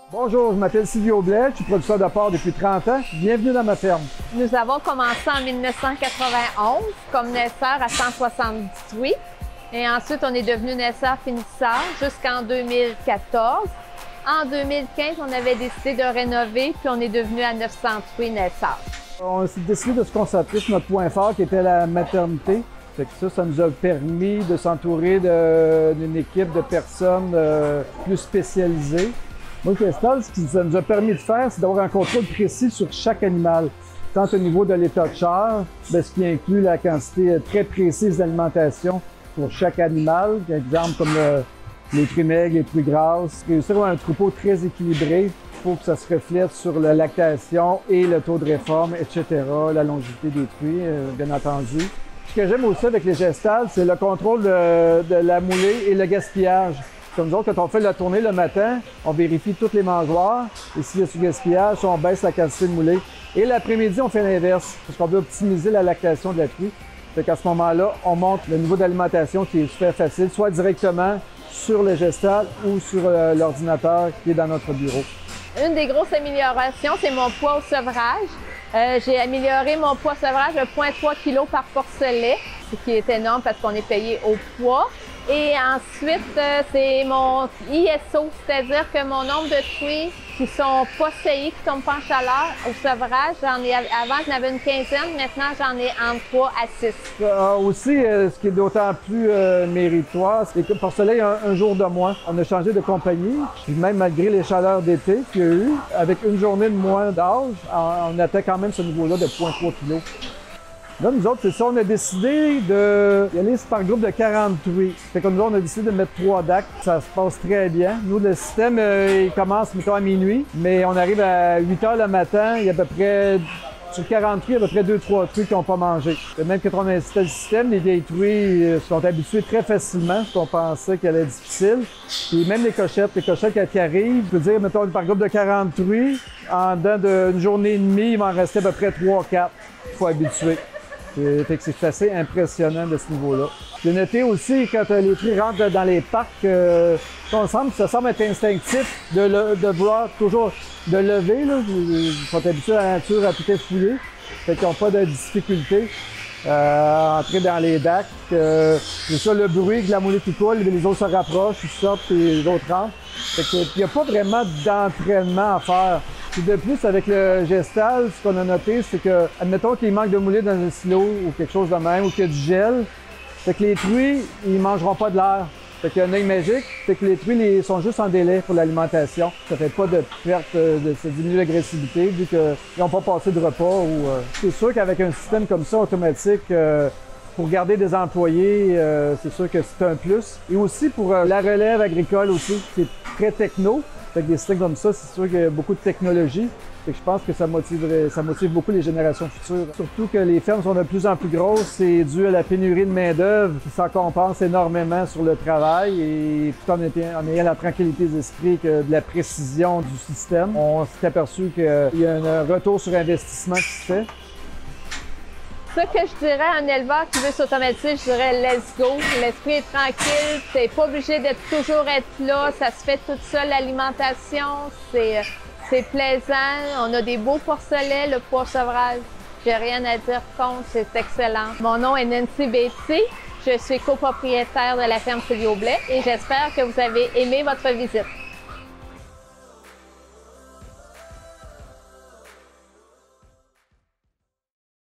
Bonjour, je m'appelle Sylvie Aublet, je suis producteur de porc depuis 30 ans. Bienvenue dans ma ferme. Nous avons commencé en 1991 comme naisseur à 178 et ensuite on est devenu naisseur-finisseur jusqu'en 2014. En 2015, on avait décidé de rénover puis on est devenu à 908 naisseurs. On s'est décidé de se concentrer sur notre point fort qui était la maternité. Fait que ça nous a permis de s'entourer d'une équipe de personnes plus spécialisées. Moi, Cristal, ce que ça nous a permis de faire, c'est d'avoir un contrôle précis sur chaque animal, tant au niveau de l'état de chair, ce qui inclut la quantité très précise d'alimentation pour chaque animal, par exemple comme les fruits maigres, les fruits grasses. Réussir à avoir un troupeau très équilibré, il faut que ça se reflète sur la lactation et le taux de réforme, etc., la longévité des fruits, bien entendu. Ce que j'aime aussi avec les gestales, c'est le contrôle de la moulée et le gaspillage. Comme nous autres, quand on fait la tournée le matin, on vérifie toutes les mangeoires. Et s'il y a du gaspillage, on baisse la quantité de moulée. Et l'après-midi, on fait l'inverse, parce qu'on veut optimiser la lactation de la truie. Fait qu'à ce moment-là, on monte le niveau d'alimentation qui est super facile, soit directement sur le gestal ou sur l'ordinateur qui est dans notre bureau. Une des grosses améliorations, c'est mon poids au sevrage. J'ai amélioré mon poids au sevrage de 0,3 kg par porcelet, ce qui est énorme parce qu'on est payé au poids. Et ensuite, c'est mon ISO, c'est-à-dire que mon nombre de truies qui sont pas saillies, qui tombent pas en chaleur au sevrage, avant j'en avais une quinzaine, maintenant j'en ai entre 3 à 6. Aussi, ce qui est d'autant plus méritoire, c'est que porcelet a un jour de moins. On a changé de compagnie, puis même malgré les chaleurs d'été qu'il y a eu, avec une journée de moins d'âge, on atteint quand même ce niveau-là de 0,3 kg. Là, nous autres, c'est ça, on a décidé d'y aller par groupe de 40 truies. Fait que nous autres, on a décidé de mettre 3 DAC. Ça se passe très bien. Nous, le système, il commence, mettons, à minuit, mais on arrive à 8 heures le matin. Il y a à peu près, sur 40 truies, à peu près 2-3 truies qui n'ont pas mangé. Et même quand on a installé le système, les vieilles truies sont habituées très facilement, ce qu'on pensait qu'elle allait être difficile. Puis même les cochettes qui arrivent, je peux dire, mettons, par groupe de 40 truies, en dedans d'une journée et demie, il va en rester à peu près 3-4. Il faut habituer. Fait que c'est assez impressionnant de ce niveau-là. J'ai noté aussi, quand les truies rentrent dans les parcs, ça semble être instinctif de vouloir toujours de lever. Là. Ils sont habitués à la nature à tout effouiller. Fait qu'ils n'ont pas de difficulté à entrer dans les DAC. C'est ça, le bruit de la moulée qui coule, les autres se rapprochent, ils sortent et les autres rentrent. Fait qu'il n'y a pas vraiment d'entraînement à faire. Puis de plus, avec le gestal, ce qu'on a noté, c'est que, admettons qu'il manque de moulée dans un silo ou quelque chose de même, ou qu'il y a du gel, fait que les truies, ils mangeront pas de l'air. Fait qu'il y a un œil magique, fait que les truies sont juste en délai pour l'alimentation. Ça fait pas de perte, ça diminue l'agressivité vu qu'ils n'ont pas passé de repas. C'est sûr qu'avec un système comme ça, automatique, pour garder des employés, c'est sûr que c'est un plus. Et aussi pour la relève agricole aussi, c'est très techno. Fait que des systèmes comme ça, c'est sûr qu'il y a beaucoup de technologie. Fait que je pense que ça motive beaucoup les générations futures. Surtout que les fermes sont de plus en plus grosses, c'est dû à la pénurie de main-d'œuvre qui s'en compense énormément sur le travail et tout en ayant la tranquillité d'esprit que de la précision du système. On s'est aperçu qu'il y a un retour sur investissement qui se fait. Ce que je dirais à un éleveur qui veut s'automatiser, je dirais let's go. L'esprit est tranquille, t'es pas obligé d'être toujours là, ça se fait toute seule l'alimentation, c'est plaisant, on a des beaux porcelets, le poids sevrage, j'ai rien à dire contre, c'est excellent. Mon nom est Nancy Betty, je suis copropriétaire de la ferme Sylvie Aublet et j'espère que vous avez aimé votre visite.